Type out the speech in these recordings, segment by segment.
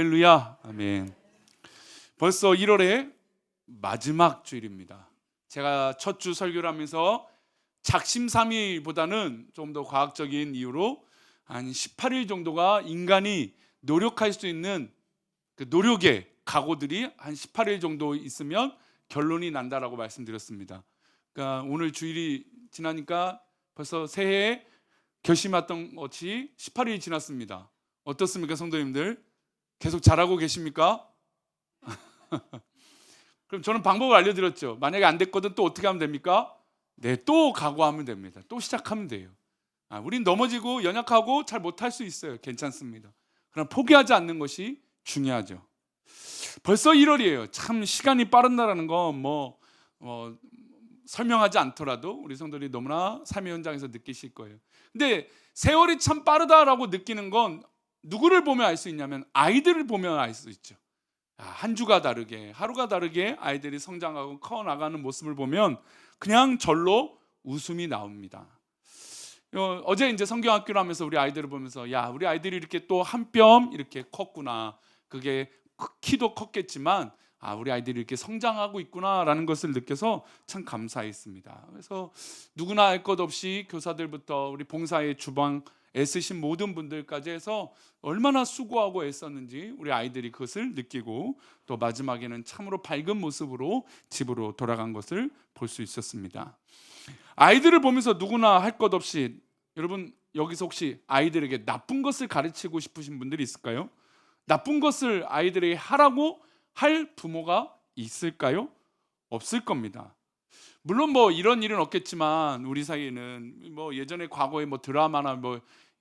할렐루야, 아멘. 벌써 1월의 마지막 주일입니다. 제가 첫 주 설교를 하면서 작심삼일보다는 좀 더 과학적인 이유로 한 18일 정도가 인간이 노력할 수 있는 그 노력의 각오들이 한 18일 정도 있으면 결론이 난다라고 말씀드렸습니다. 그러니까 오늘 주일이 지나니까 벌써 새해에 결심했던 것이 18일이 지났습니다. 어떻습니까, 성도님들? 계속 잘하고 계십니까? 그럼 저는 방법을 알려드렸죠. 만약에 안 됐거든 또 어떻게 하면 됩니까? 네, 또 각오하면 됩니다. 또 시작하면 돼요. 우린 넘어지고 연약하고 잘 못할 수 있어요. 괜찮습니다. 그럼 포기하지 않는 것이 중요하죠. 벌써 1월이에요. 참 시간이 빠른다라는 건 설명하지 않더라도 우리 성도들이 너무나 삶의 현장에서 느끼실 거예요. 근데 세월이 참 빠르다라고 느끼는 건 누구를 보면 알 수 있냐면 아이들을 보면 알 수 있죠. 한 주가 다르게, 하루가 다르게 아이들이 성장하고 커나가는 모습을 보면 그냥 절로 웃음이 나옵니다. 어제 이제 성경학교를 하면서 우리 아이들을 보면서 야, 우리 아이들이 이렇게 또 한 뼘 이렇게 컸구나. 그게 키도 컸겠지만 우리 아이들이 이렇게 성장하고 있구나라는 것을 느껴서 참 감사했습니다. 그래서 누구나 알 것 없이 교사들부터 우리 봉사의 주방 애쓰신 모든 분들까지 해서 얼마나 수고하고 애썼는지 우리 아이들이 그것을 느끼고 또 마지막에는 참으로 밝은 모습으로 집으로 돌아간 것을 볼 수 있었습니다. 아이들을 보면서 누구나 할 것 없이, 여러분 여기서 혹시 아이들에게 나쁜 것을 가르치고 싶으신 분들이 있을까요? 나쁜 것을 아이들에게 하라고 할 부모가 있을까요? 없을 겁니다. 물론 이런 일은 없겠지만 우리 사이에는 예전에 과거의 드라마나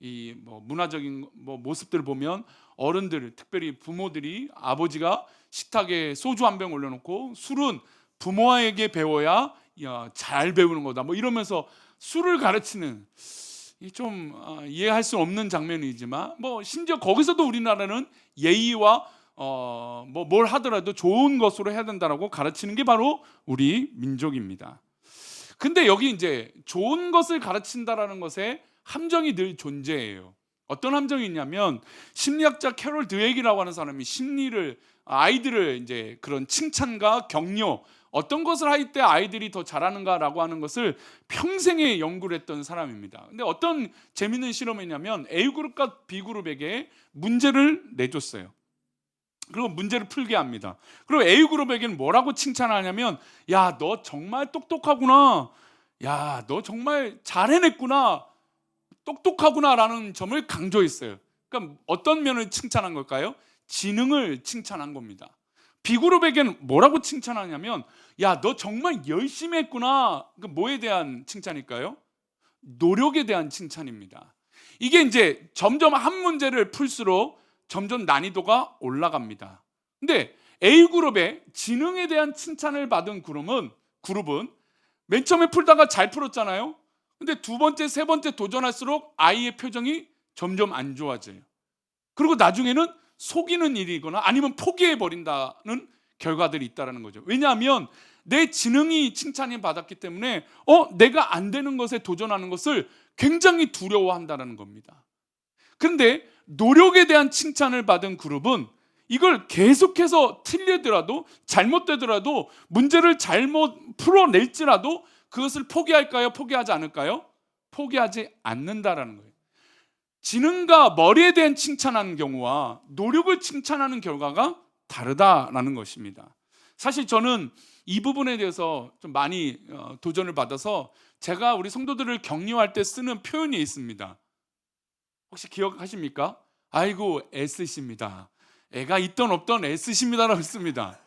문화적인 모습들을 보면 어른들, 특별히 부모들이 아버지가 식탁에 소주 한 병 올려놓고 술은 부모에게 배워야 잘 배우는 거다 이러면서 술을 가르치는, 좀 이해할 수 없는 장면이지만 심지어 거기서도 우리나라는 예의와 뭘 하더라도 좋은 것으로 해야 된다라고 가르치는 게 바로 우리 민족입니다. 근데 여기 이제 좋은 것을 가르친다라는 것에 함정이 늘 존재해요. 어떤 함정이 있냐면 심리학자 캐롤 드웨이라고 하는 사람이 아이들을 이제 그런 칭찬과 격려, 어떤 것을 할 때 아이들이 더 잘하는가라고 하는 것을 평생에 연구를 했던 사람입니다. 근데 어떤 재밌는 실험이냐면 A그룹과 B그룹에게 문제를 내줬어요. 그리고 문제를 풀게 합니다. 그리고 A그룹에게는 뭐라고 칭찬하냐면 야, 너 정말 똑똑하구나, 야, 너 정말 잘 해냈구나, 똑똑하구나 라는 점을 강조했어요. 그러니까 어떤 면을 칭찬한 걸까요? 지능을 칭찬한 겁니다. B그룹에게는 뭐라고 칭찬하냐면 야, 너 정말 열심히 했구나. 뭐에 대한 칭찬일까요? 노력에 대한 칭찬입니다. 이게 이제 점점 한 문제를 풀수록 점점 난이도가 올라갑니다. 근데 A그룹의 지능에 대한 칭찬을 받은 그룹은 맨 처음에 풀다가 잘 풀었잖아요. 근데 두 번째, 세 번째 도전할수록 아이의 표정이 점점 안 좋아져요. 그리고 나중에는 속이는 일이거나 아니면 포기해버린다는 결과들이 있다는 거죠. 왜냐하면 내 지능이 칭찬이 받았기 때문에 내가 안 되는 것에 도전하는 것을 굉장히 두려워한다는 겁니다. 그런데 노력에 대한 칭찬을 받은 그룹은 이걸 계속해서 틀리더라도, 잘못되더라도, 문제를 잘못 풀어낼지라도 그것을 포기할까요? 포기하지 않을까요? 포기하지 않는다라는 거예요. 지능과 머리에 대한 칭찬하는 경우와 노력을 칭찬하는 결과가 다르다라는 것입니다. 사실 저는 이 부분에 대해서 좀 많이 도전을 받아서 제가 우리 성도들을 격려할 때 쓰는 표현이 있습니다. 혹시 기억하십니까? 아이고 애쓰십니다. 애가 있던 없던 애쓰십니다라고 했습니다.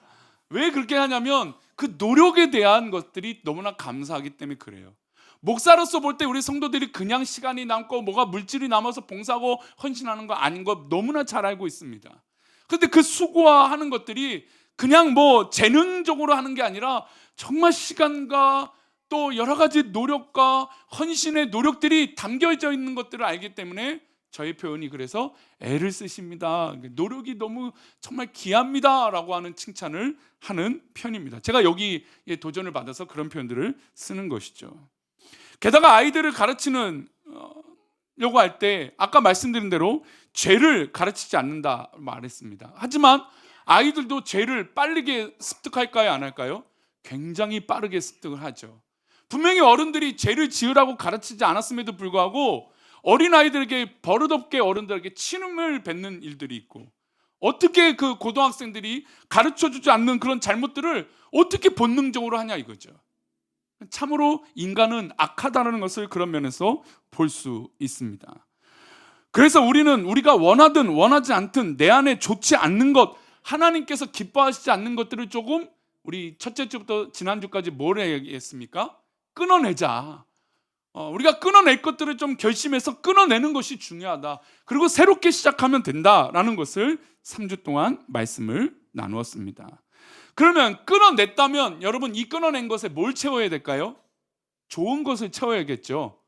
왜 그렇게 하냐면 그 노력에 대한 것들이 너무나 감사하기 때문에 그래요. 목사로서 볼 때 우리 성도들이 그냥 시간이 남고 뭐가 물질이 남아서 봉사하고 헌신하는 거 아닌 거 너무나 잘 알고 있습니다. 그런데 그 수고하는 것들이 그냥 재능적으로 하는 게 아니라 정말 시간과 또 여러 가지 노력과 헌신의 노력들이 담겨져 있는 것들을 알기 때문에 저의 표현이 그래서 애를 쓰십니다, 노력이 너무 정말 귀합니다 라고 하는 칭찬을 하는 편입니다. 제가 여기에 도전을 받아서 그런 표현들을 쓰는 것이죠. 게다가 아이들을 가르치는 가르치려고 할 때 아까 말씀드린 대로 죄를 가르치지 않는다 말했습니다. 하지만 아이들도 죄를 빠르게 습득할까요, 안 할까요? 굉장히 빠르게 습득을 하죠. 분명히 어른들이 죄를 지으라고 가르치지 않았음에도 불구하고 어린아이들에게 버릇없게 어른들에게 치름을 뱉는 일들이 있고, 어떻게 그 고등학생들이 가르쳐주지 않는 그런 잘못들을 어떻게 본능적으로 하냐 이거죠. 참으로 인간은 악하다는 것을 그런 면에서 볼 수 있습니다. 그래서 우리가 원하든 원하지 않든 내 안에 좋지 않는 것, 하나님께서 기뻐하시지 않는 것들을 조금, 우리 첫째 주부터 지난주까지 뭘 얘기했습니까? 끊어내자. 우리가 끊어낼 것들을 좀 결심해서 끊어내는 것이 중요하다. 그리고 새롭게 시작하면 된다라는 것을 3주 동안 말씀을 나누었습니다. 그러면 끊어냈다면 여러분, 이 끊어낸 것에 뭘 채워야 될까요? 좋은 것을 채워야겠죠.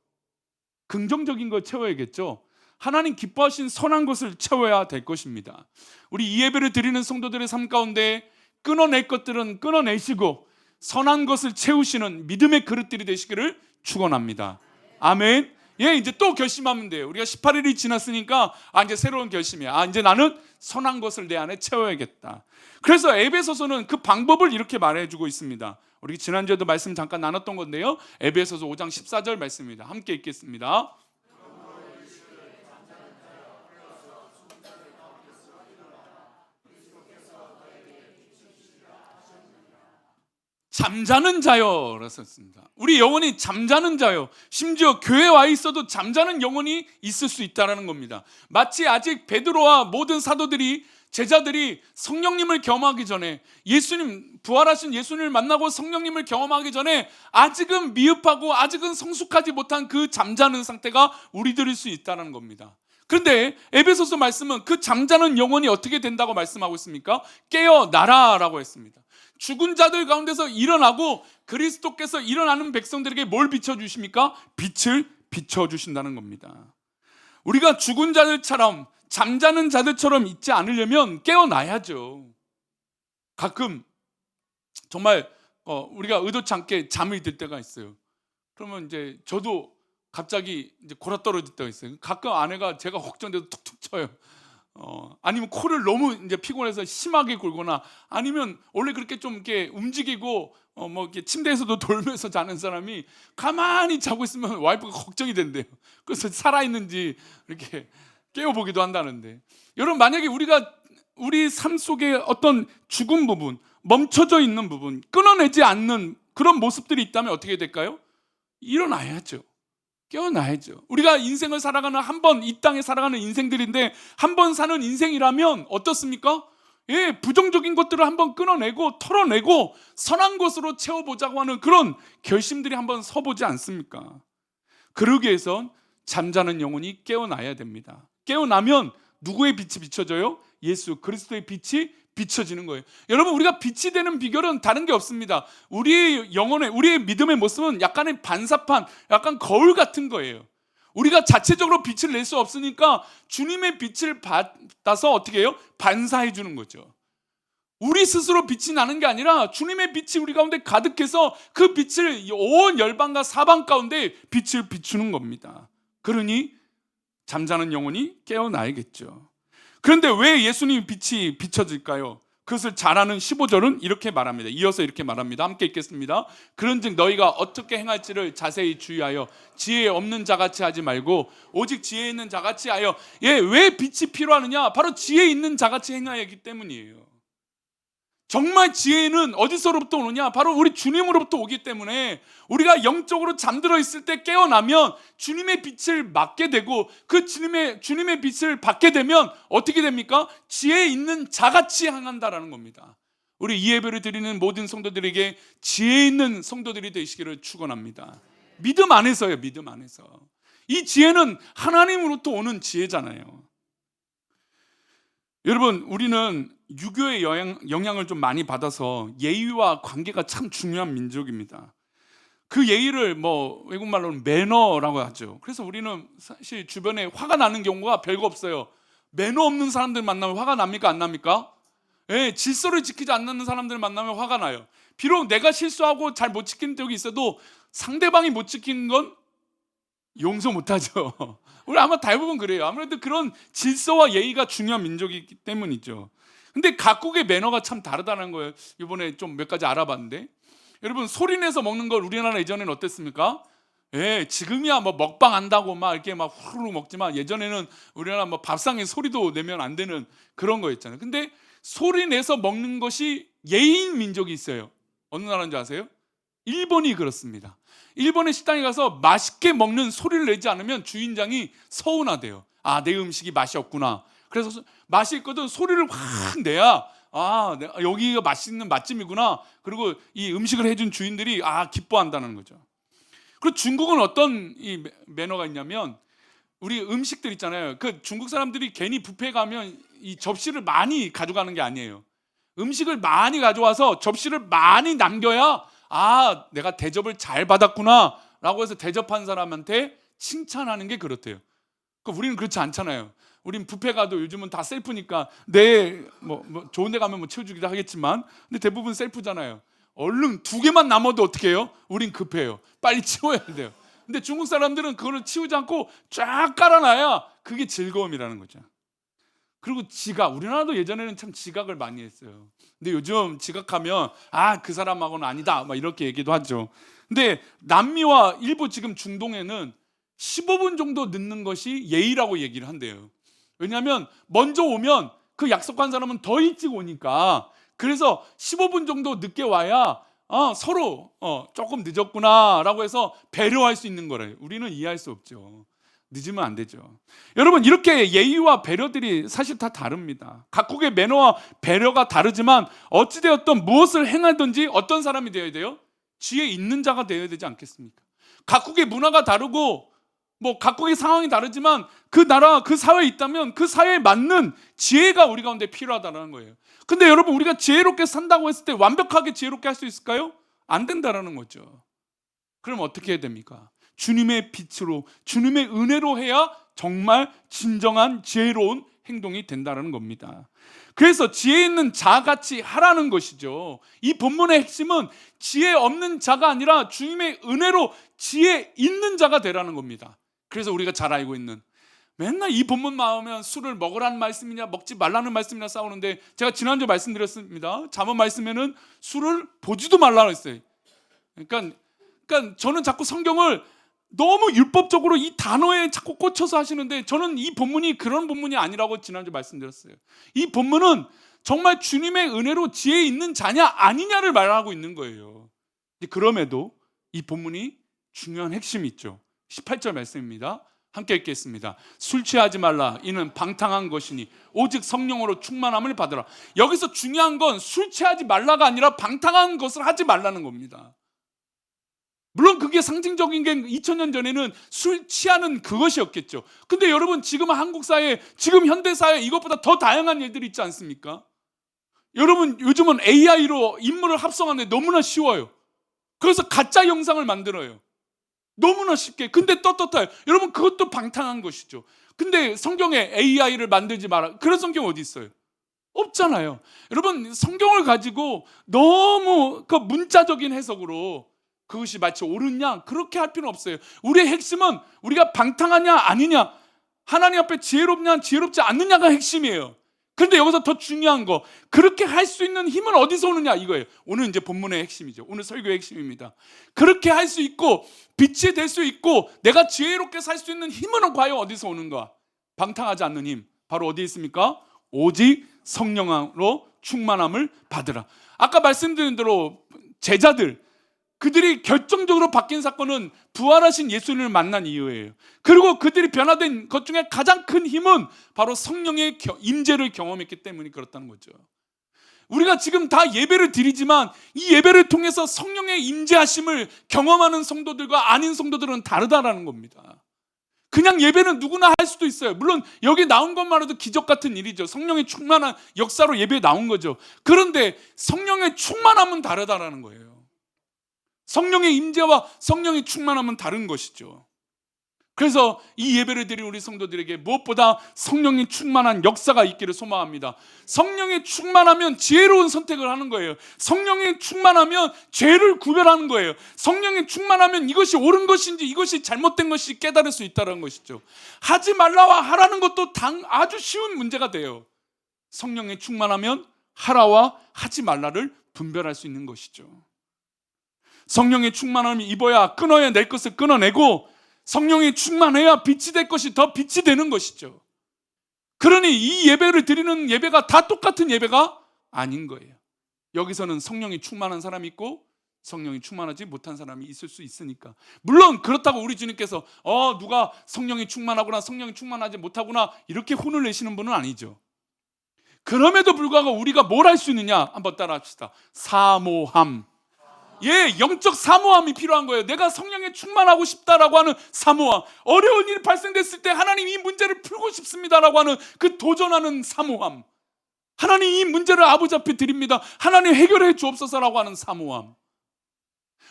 긍정적인 걸 채워야겠죠. 하나님 기뻐하신 선한 것을 채워야 될 것입니다. 우리 이 예배를 드리는 성도들의 삶 가운데 끊어낼 것들은 끊어내시고 선한 것을 채우시는 믿음의 그릇들이 되시기를 축원합니다. 아멘. 예, 이제 또 결심하면 돼요. 우리가 18일이 지났으니까 이제 새로운 결심이야. 이제 나는 선한 것을 내 안에 채워야겠다. 그래서 에베소서는 그 방법을 이렇게 말해주고 있습니다. 우리 지난주에도 말씀 잠깐 나눴던 건데요, 에베소서 5장 14절 말씀입니다. 함께 읽겠습니다. 잠자는 자여 라고 썼습니다. 우리 영혼이 잠자는 자여, 심지어 교회에 와 있어도 잠자는 영혼이 있을 수 있다는 겁니다. 마치 아직 베드로와 모든 사도들이, 제자들이 성령님을 경험하기 전에, 예수님, 부활하신 예수님을 만나고 성령님을 경험하기 전에 아직은 미흡하고 아직은 성숙하지 못한 그 잠자는 상태가 우리들일 수 있다는 겁니다. 그런데 에베소서 말씀은 그 잠자는 영혼이 어떻게 된다고 말씀하고 있습니까? 깨어나라 라고 했습니다. 죽은 자들 가운데서 일어나고 그리스도께서 일어나는 백성들에게 뭘 비춰주십니까? 빛을 비춰주신다는 겁니다. 우리가 죽은 자들처럼, 잠자는 자들처럼 있지 않으려면 깨어나야죠. 가끔 정말 우리가 의도치 않게 잠이 들 때가 있어요. 그러면 이제 저도 갑자기 이제 골아떨어질 때가 있어요. 가끔 아내가 제가 걱정돼서 툭툭 쳐요. 아니면 코를 너무 이제 피곤해서 심하게 굴거나, 아니면 원래 그렇게 좀 이렇게 움직이고 뭐 이렇게 침대에서도 돌면서 자는 사람이 가만히 자고 있으면 와이프가 걱정이 된대요. 그래서 살아있는지 이렇게 깨워보기도 한다는데, 여러분, 만약에 우리 삶 속에 어떤 죽은 부분, 멈춰져 있는 부분, 끊어내지 않는 그런 모습들이 있다면 어떻게 될까요? 일어나야죠. 깨어나야죠. 우리가 인생을 살아가는, 한 번 이 땅에 살아가는 인생들인데 한 번 사는 인생이라면 어떻습니까? 예, 부정적인 것들을 한번 끊어내고 털어내고 선한 것으로 채워보자고 하는 그런 결심들이 한번 서보지 않습니까? 그러기 위해선 잠자는 영혼이 깨어나야 됩니다. 깨어나면 누구의 빛이 비춰져요? 예수 그리스도의 빛이 비춰지는 거예요. 여러분, 우리가 빛이 되는 비결은 다른 게 없습니다. 우리의 영혼의, 우리의 믿음의 모습은 약간의 반사판, 약간 거울 같은 거예요. 우리가 자체적으로 빛을 낼 수 없으니까 주님의 빛을 받아서 어떻게 해요? 반사해 주는 거죠. 우리 스스로 빛이 나는 게 아니라 주님의 빛이 우리 가운데 가득해서 그 빛을 온 열방과 사방 가운데 빛을 비추는 겁니다. 그러니 잠자는 영혼이 깨어나야겠죠. 그런데 왜 예수님 빛이 비춰질까요? 그것을 잘 아는 15절은 이렇게 말합니다. 이어서 이렇게 말합니다. 함께 읽겠습니다. 그런즉 너희가 어떻게 행할지를 자세히 주의하여 지혜 없는 자같이 하지 말고 오직 지혜 있는 자같이 하여. 왜 빛이 필요하느냐? 바로 지혜 있는 자같이 행하야 하기 때문이에요. 정말 지혜는 어디서로부터 오느냐? 바로 우리 주님으로부터 오기 때문에 우리가 영적으로 잠들어 있을 때 깨어나면 주님의 빛을 맞게 되고, 그 주님의 빛을 받게 되면 어떻게 됩니까? 지혜 있는 자같이 행한다라는 겁니다. 우리 이 예배를 드리는 모든 성도들에게 지혜 있는 성도들이 되시기를 축원합니다. 믿음 안에서요. 믿음 안에서. 이 지혜는 하나님으로부터 오는 지혜잖아요. 여러분, 우리는 유교의 영향을 좀 많이 받아서 예의와 관계가 참 중요한 민족입니다. 그 예의를 외국말로는 매너라고 하죠. 그래서 우리는 사실 주변에 화가 나는 경우가 별거 없어요. 매너 없는 사람들 만나면 화가 납니까? 안 납니까? 예, 질서를 지키지 않는 사람들 만나면 화가 나요. 비록 내가 실수하고 잘 못 지키는 적이 있어도 상대방이 못 지키는 건 용서 못하죠. 우리 아마 대부분 그래요. 아무래도 그런 질서와 예의가 중요한 민족이기 때문이죠. 근데 각국의 매너가 참 다르다는 거예요. 이번에 좀 몇 가지 알아봤는데, 여러분 소리 내서 먹는 걸 우리나라 예전에는 어땠습니까? 예, 지금이야 뭐 먹방 한다고 막 이렇게 막 후루룩 먹지만, 예전에는 우리나라 뭐 밥상에 소리도 내면 안 되는 그런 거였잖아요. 근데 소리 내서 먹는 것이 예의인 민족이 있어요. 어느 나라인지 아세요? 일본이 그렇습니다. 일본의 식당에 가서 맛있게 먹는 소리를 내지 않으면 주인장이 서운하대요. 아, 내 음식이 맛이 없구나. 그래서 맛이 있거든 소리를 확 내야, 아, 여기가 맛있는 맛집이구나. 그리고 이 음식을 해준 주인들이 기뻐한다는 거죠. 그리고 중국은 어떤 이 매너가 있냐면, 우리 음식들 있잖아요. 그 중국 사람들이 괜히 뷔페 가면 이 접시를 많이 가져가는 게 아니에요. 음식을 많이 가져와서 접시를 많이 남겨야, 내가 대접을 잘 받았구나 라고 해서 대접한 사람한테 칭찬하는 게 그렇대요. 우리는 그렇지 않잖아요. 우린 뷔페 가도 요즘은 다 셀프니까, 뭐 좋은 데 가면 뭐 채워주기도 하겠지만, 근데 대부분 셀프잖아요. 얼른 2개만 남아도 어떻게 해요? 우린 급해요. 빨리 치워야 돼요. 근데 중국 사람들은 그거를 치우지 않고 쫙 깔아놔야 그게 즐거움이라는 거죠. 그리고 지각, 우리나라도 예전에는 참 지각을 많이 했어요. 근데 요즘 지각하면 그 사람하고는 아니다 막 이렇게 얘기도 하죠. 근데 남미와 일부 지금 중동에는 15분 정도 늦는 것이 예의라고 얘기를 한대요. 왜냐하면 먼저 오면 그 약속한 사람은 더 일찍 오니까, 그래서 15분 정도 늦게 와야 서로 조금 늦었구나 라고 해서 배려할 수 있는 거래요. 우리는 이해할 수 없죠. 늦으면 안 되죠. 여러분, 이렇게 예의와 배려들이 사실 다 다릅니다. 각국의 매너와 배려가 다르지만 어찌되었든 무엇을 행하든지 어떤 사람이 되어야 돼요? 지혜 있는 자가 되어야 되지 않겠습니까? 각국의 문화가 다르고 뭐 각국의 상황이 다르지만 그 나라, 그 사회에 있다면 그 사회에 맞는 지혜가 우리 가운데 필요하다는 거예요. 근데 여러분, 우리가 지혜롭게 산다고 했을 때 완벽하게 지혜롭게 할 수 있을까요? 안 된다라는 거죠. 그럼 어떻게 해야 됩니까? 주님의 빛으로, 주님의 은혜로 해야 정말 진정한 지혜로운 행동이 된다는 겁니다. 그래서 지혜 있는 자같이 하라는 것이죠. 이 본문의 핵심은 지혜 없는 자가 아니라 주님의 은혜로 지혜 있는 자가 되라는 겁니다. 그래서 우리가 잘 알고 있는, 맨날 이 본문 나오면 술을 먹으라는 말씀이냐 먹지 말라는 말씀이냐 싸우는데, 제가 지난주에 말씀드렸습니다. 잠언 말씀에는 술을 보지도 말라고 했어요. 그러니까 저는 자꾸 성경을 너무 율법적으로 이 단어에 자꾸 꽂혀서 하시는데, 저는 이 본문이 그런 본문이 아니라고 지난주에 말씀드렸어요. 이 본문은 정말 주님의 은혜로 지혜 있는 자냐 아니냐를 말하고 있는 거예요. 그럼에도 이 본문이 중요한 핵심이 있죠. 18절 말씀입니다. 함께 읽겠습니다. 술 취하지 말라. 이는 방탕한 것이니 오직 성령으로 충만함을 받으라. 여기서 중요한 건 술 취하지 말라가 아니라 방탕한 것을 하지 말라는 겁니다. 물론 그게 상징적인 게 2000년 전에는 술 취하는 그것이었겠죠. 근데 여러분, 지금 한국 사회, 지금 현대 사회 이것보다 더 다양한 일들이 있지 않습니까? 여러분, 요즘은 AI로 인물을 합성하는데 너무나 쉬워요. 그래서 가짜 영상을 만들어요. 너무나 쉽게. 근데 떳떳해요. 여러분, 그것도 방탕한 것이죠. 근데 성경에 AI를 만들지 마라, 그런 성경 어디 있어요? 없잖아요. 여러분, 성경을 가지고 너무 그 문자적인 해석으로 그것이 마치 옳으냐 그렇게 할 필요는 없어요. 우리의 핵심은 우리가 방탕하냐 아니냐, 하나님 앞에 지혜롭냐 지혜롭지 않느냐가 핵심이에요. 그런데 여기서 더 중요한 거, 그렇게 할 수 있는 힘은 어디서 오느냐 이거예요. 오늘 이제 본문의 핵심이죠. 오늘 설교의 핵심입니다. 그렇게 할 수 있고 빛이 될 수 있고 내가 지혜롭게 살 수 있는 힘은 과연 어디서 오는가? 방탕하지 않는 힘, 바로 어디에 있습니까? 오직 성령으로 충만함을 받으라. 아까 말씀드린 대로 제자들, 그들이 결정적으로 바뀐 사건은 부활하신 예수님을 만난 이유예요. 그리고 그들이 변화된 것 중에 가장 큰 힘은 바로 성령의 임재를 경험했기 때문에 그렇다는 거죠. 우리가 지금 다 예배를 드리지만 이 예배를 통해서 성령의 임재하심을 경험하는 성도들과 아닌 성도들은 다르다라는 겁니다. 그냥 예배는 누구나 할 수도 있어요. 물론 여기 나온 것만 해도 기적 같은 일이죠. 성령의 충만한 역사로 예배에 나온 거죠. 그런데 성령의 충만함은 다르다라는 거예요. 성령의 임재와 성령의 충만함은 다른 것이죠. 그래서 이 예배를 드린 우리 성도들에게 무엇보다 성령이 충만한 역사가 있기를 소망합니다. 성령이 충만하면 지혜로운 선택을 하는 거예요. 성령이 충만하면 죄를 구별하는 거예요. 성령이 충만하면 이것이 옳은 것인지 이것이 잘못된 것이 깨달을 수 있다는 것이죠. 하지 말라와 하라는 것도 아주 쉬운 문제가 돼요. 성령이 충만하면 하라와 하지 말라를 분별할 수 있는 것이죠. 성령이 충만하면 입어야 끊어야 낼 것을 끊어내고, 성령이 충만해야 빛이 될 것이 더 빛이 되는 것이죠. 그러니 이 예배를 드리는 예배가 다 똑같은 예배가 아닌 거예요. 여기서는 성령이 충만한 사람이 있고 성령이 충만하지 못한 사람이 있을 수 있으니까. 물론 그렇다고 우리 주님께서 누가 성령이 충만하구나 성령이 충만하지 못하구나 이렇게 혼을 내시는 분은 아니죠. 그럼에도 불구하고 우리가 뭘 할 수 있느냐, 한번 따라 합시다. 사모함. 예, 영적 사모함이 필요한 거예요. 내가 성령에 충만하고 싶다라고 하는 사모함. 어려운 일이 발생됐을 때 하나님 이 문제를 풀고 싶습니다라고 하는 그 도전하는 사모함. 하나님 이 문제를 아버지 앞에 드립니다. 하나님 해결해 주옵소서라고 하는 사모함.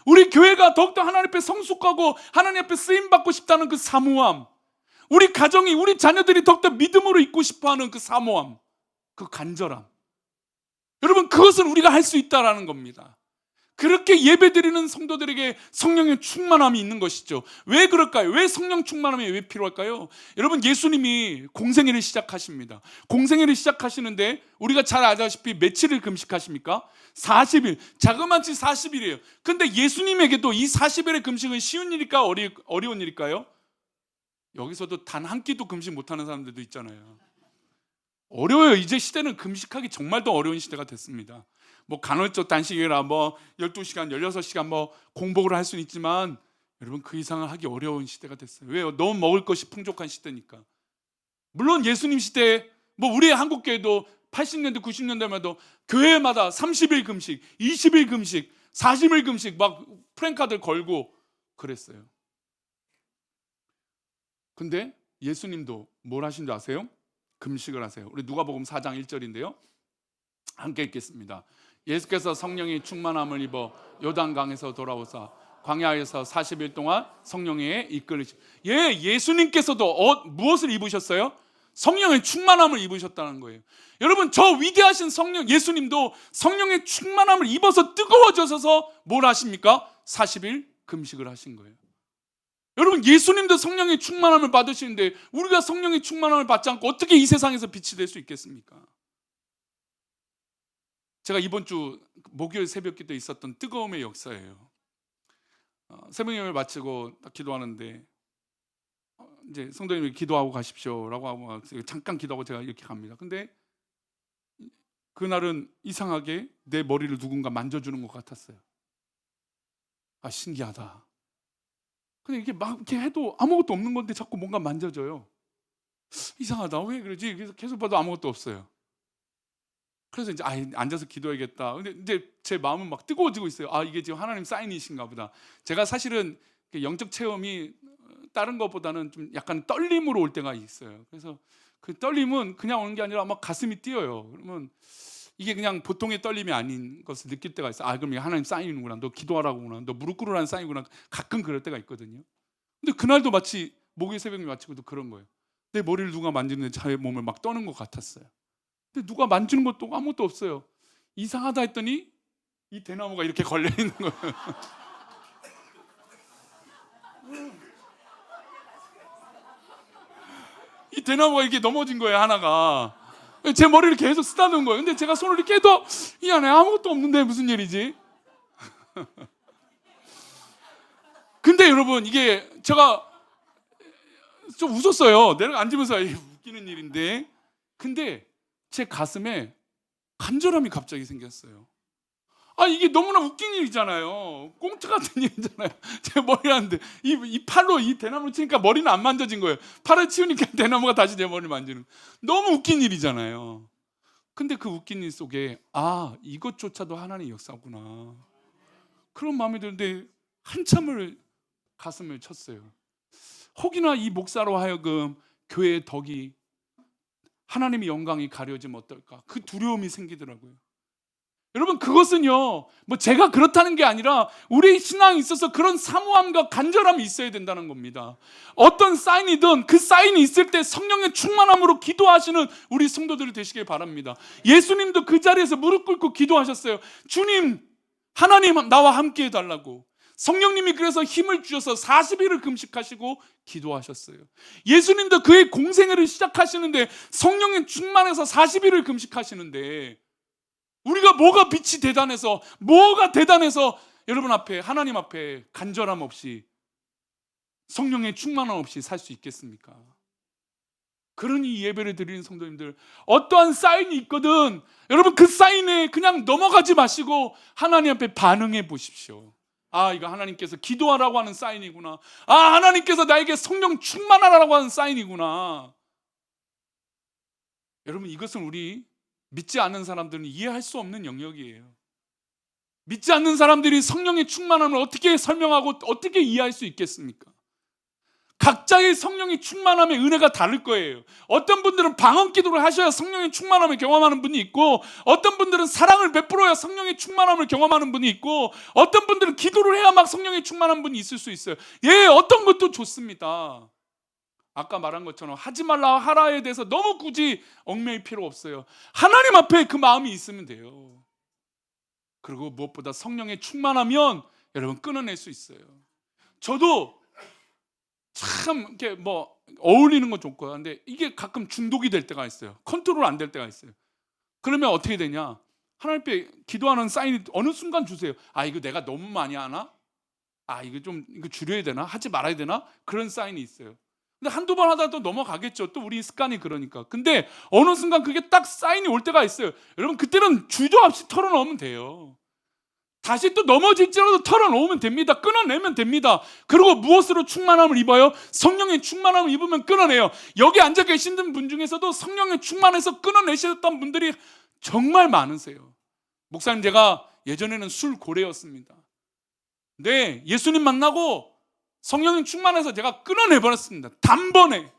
우리 교회가 더욱더 하나님 앞에 성숙하고 하나님 앞에 쓰임받고 싶다는 그 사모함. 우리 가정이, 우리 자녀들이 더욱더 믿음으로 있고 싶어하는 그 사모함, 그 간절함. 여러분, 그것은 우리가 할 수 있다라는 겁니다. 그렇게 예배드리는 성도들에게 성령의 충만함이 있는 것이죠. 왜 그럴까요? 왜 성령 충만함이 왜 필요할까요? 여러분, 예수님이 공생애를 시작하십니다. 공생애를 시작하시는데 우리가 잘 알다시피 며칠을 금식하십니까? 40일, 자그마치 40일이에요. 근데 예수님에게도 이 40일의 금식은 쉬운 일일까 어려운 일일까요? 여기서도 단 한 끼도 금식 못하는 사람들도 있잖아요. 어려워요. 이제 시대는 금식하기 정말 더 어려운 시대가 됐습니다. 뭐 간헐적 단식이라 12시간, 16시간 공복을 할 수는 있지만 여러분, 그 이상을 하기 어려운 시대가 됐어요. 왜요? 너무 먹을 것이 풍족한 시대니까. 물론 예수님 시대에 우리 한국교회도 80년대, 90년대만 해도 교회마다 30일 금식, 20일 금식, 40일 금식 막 프랭카드 걸고 그랬어요. 근데 예수님도 뭘 하신 줄 아세요? 금식을 하세요. 우리 누가복음 4장 1절인데요. 함께 읽겠습니다. 예수께서 성령이 충만함을 입어 요단강에서 돌아오사 광야에서 40일 동안 성령에 이끌리시. 예수님께서도 무엇을 입으셨어요? 성령의 충만함을 입으셨다는 거예요. 여러분, 저 위대하신 성령 예수님도 성령의 충만함을 입어서 뜨거워져서 뭘 하십니까? 40일 금식을 하신 거예요. 여러분, 예수님도 성령의 충만함을 받으시는데 우리가 성령의 충만함을 받지 않고 어떻게 이 세상에서 빛이 될 수 있겠습니까? 제가 이번 주 목요일 새벽 기도에 있었던 뜨거움의 역사예요. 새벽 예배를 마치고 딱 기도하는데 이제 성도님이 기도하고 가십시오라고 하고 잠깐 기도하고 제가 이렇게 갑니다. 근데 그날은 이상하게 내 머리를 누군가 만져주는 것 같았어요. 신기하다. 근데 이게 막 이렇게 해도 아무것도 없는 건데 자꾸 뭔가 만져져요. 이상하다. 왜 그러지? 그래서 계속 봐도 아무것도 없어요. 그래서 이제 앉아서 기도해야겠다. 근데 이제 제 마음은 막 뜨거워지고 있어요. 이게 지금 하나님 사인이신가 보다. 제가 사실은 영적 체험이 다른 것보다는 좀 약간 떨림으로 올 때가 있어요. 그래서 그 떨림은 그냥 오는 게 아니라 막 가슴이 뛰어요. 그러면 이게 그냥 보통의 떨림이 아닌 것을 느낄 때가 있어요. 그럼 이게 하나님 사인이구나. 너 기도하라고구나. 너 무릎 꿇으라는 사인이구나. 가끔 그럴 때가 있거든요. 근데 그날도 마치 목요일 새벽에 마치고도 그런 거예요. 내 머리를 누가 만지는데 자기 몸을 막 떠는 것 같았어요. 근데 누가 만지는 것도 아무것도 없어요. 이상하다 했더니 이 대나무가 이렇게 걸려 있는 거예요. 이 대나무가 이렇게 넘어진 거예요, 하나가. 제 머리를 계속 쓰다듬은 거예요. 근데 제가 손을 이렇게 해도 이 안에 아무것도 없는데 무슨 일이지? 근데 여러분, 이게 제가 좀 웃었어요. 내가 앉으면서 웃기는 일인데. 근데 제 가슴에 간절함이 갑자기 생겼어요. 이게 너무나 웃긴 일이잖아요. 꽁트 같은 일이잖아요. 제 머리 하는데 이 팔로 이 대나무를 치니까 머리는 안 만져진 거예요. 팔을 치우니까 대나무가 다시 내 머리를 만지는. 너무 웃긴 일이잖아요. 근데 그 웃긴 일 속에 이것조차도 하나님의 역사구나. 그런 마음이 드는데 한참을 가슴을 쳤어요. 혹이나 이 목사로 하여금 교회의 덕이, 하나님의 영광이 가려지면 어떨까? 그 두려움이 생기더라고요. 여러분 그것은요 뭐 제가 그렇다는 게 아니라 우리 신앙에 있어서 그런 사모함과 간절함이 있어야 된다는 겁니다. 어떤 사인이든 그 사인이 있을 때 성령의 충만함으로 기도하시는 우리 성도들이 되시길 바랍니다. 예수님도 그 자리에서 무릎 꿇고 기도하셨어요. 주님, 하나님 나와 함께 해달라고. 성령님이 그래서 힘을 주셔서 40일을 금식하시고 기도하셨어요. 예수님도 그의 공생애를 시작하시는데 성령의 충만해서 40일을 금식하시는데 우리가 뭐가 빛이 대단해서 뭐가 대단해서 여러분 앞에 하나님 앞에 간절함 없이 성령의 충만함 없이 살 수 있겠습니까? 그러니 예배를 드리는 성도님들 어떠한 사인이 있거든 여러분 그 사인에 그냥 넘어가지 마시고 하나님 앞에 반응해 보십시오. 아 이거 하나님께서 기도하라고 하는 사인이구나. 아 하나님께서 나에게 성령 충만하라고 하는 사인이구나. 여러분 이것은 우리 믿지 않는 사람들은 이해할 수 없는 영역이에요. 믿지 않는 사람들이 성령의 충만함을 어떻게 설명하고 어떻게 이해할 수 있겠습니까? 각자의 성령의 충만함의 은혜가 다를 거예요. 어떤 분들은 방언 기도를 하셔야 성령의 충만함을 경험하는 분이 있고 어떤 분들은 사랑을 베풀어야 성령의 충만함을 경험하는 분이 있고 어떤 분들은 기도를 해야 막 성령의 충만한 분이 있을 수 있어요. 예, 어떤 것도 좋습니다. 아까 말한 것처럼 하지 말라 하라에 대해서 너무 굳이 얽매일 필요 없어요. 하나님 앞에 그 마음이 있으면 돼요. 그리고 무엇보다 성령의 충만하면 여러분 끊어낼 수 있어요. 저도 참 이렇게 뭐 어울리는 건 좋고요. 근데 이게 가끔 중독이 될 때가 있어요. 컨트롤 안 될 때가 있어요. 그러면 어떻게 되냐? 하나님 앞에 기도하는 사인이 어느 순간 주세요. 아 이거 내가 너무 많이 하나? 아 이거 좀 이거 줄여야 되나? 하지 말아야 되나? 그런 사인이 있어요. 근데 한두 번 하다 또 넘어가겠죠. 또 우리 습관이 그러니까. 근데 어느 순간 그게 딱 사인이 올 때가 있어요. 여러분 그때는 주저없이 털어넣으면 돼요. 다시 또 넘어질지라도 털어놓으면 됩니다. 끊어내면 됩니다. 그리고 무엇으로 충만함을 입어요? 성령의 충만함을 입으면 끊어내요. 여기 앉아 계시는 분 중에서도 성령의 충만해서 끊어내셨던 분들이 정말 많으세요. 목사님 제가 예전에는 술 고래였습니다. 근데 예수님 만나고 성령이 충만해서 제가 끊어내버렸습니다. 단번에.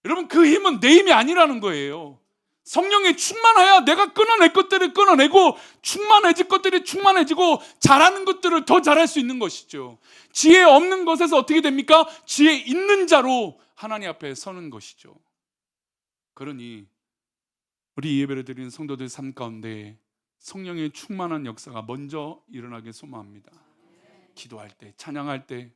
여러분 그 힘은 내 힘이 아니라는 거예요. 성령이 충만해야 내가 끊어낼 것들을 끊어내고 충만해질 것들이 충만해지고 잘하는 것들을 더 잘할 수 있는 것이죠. 지혜 없는 것에서 어떻게 됩니까? 지혜 있는 자로 하나님 앞에 서는 것이죠. 그러니 우리 예배를 드리는 성도들 삶 가운데 성령의 충만한 역사가 먼저 일어나길 소망합니다. 기도할 때, 찬양할 때,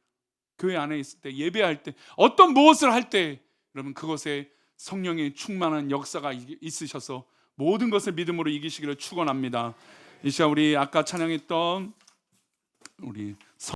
교회 안에 있을 때, 예배할 때, 어떤 무엇을 할 때 여러분 그것에 성령의 충만한 역사가 있으셔서 모든 것을 믿음으로 이기시기를 축원합니다. 이 시간 우리 아까 찬양했던 우리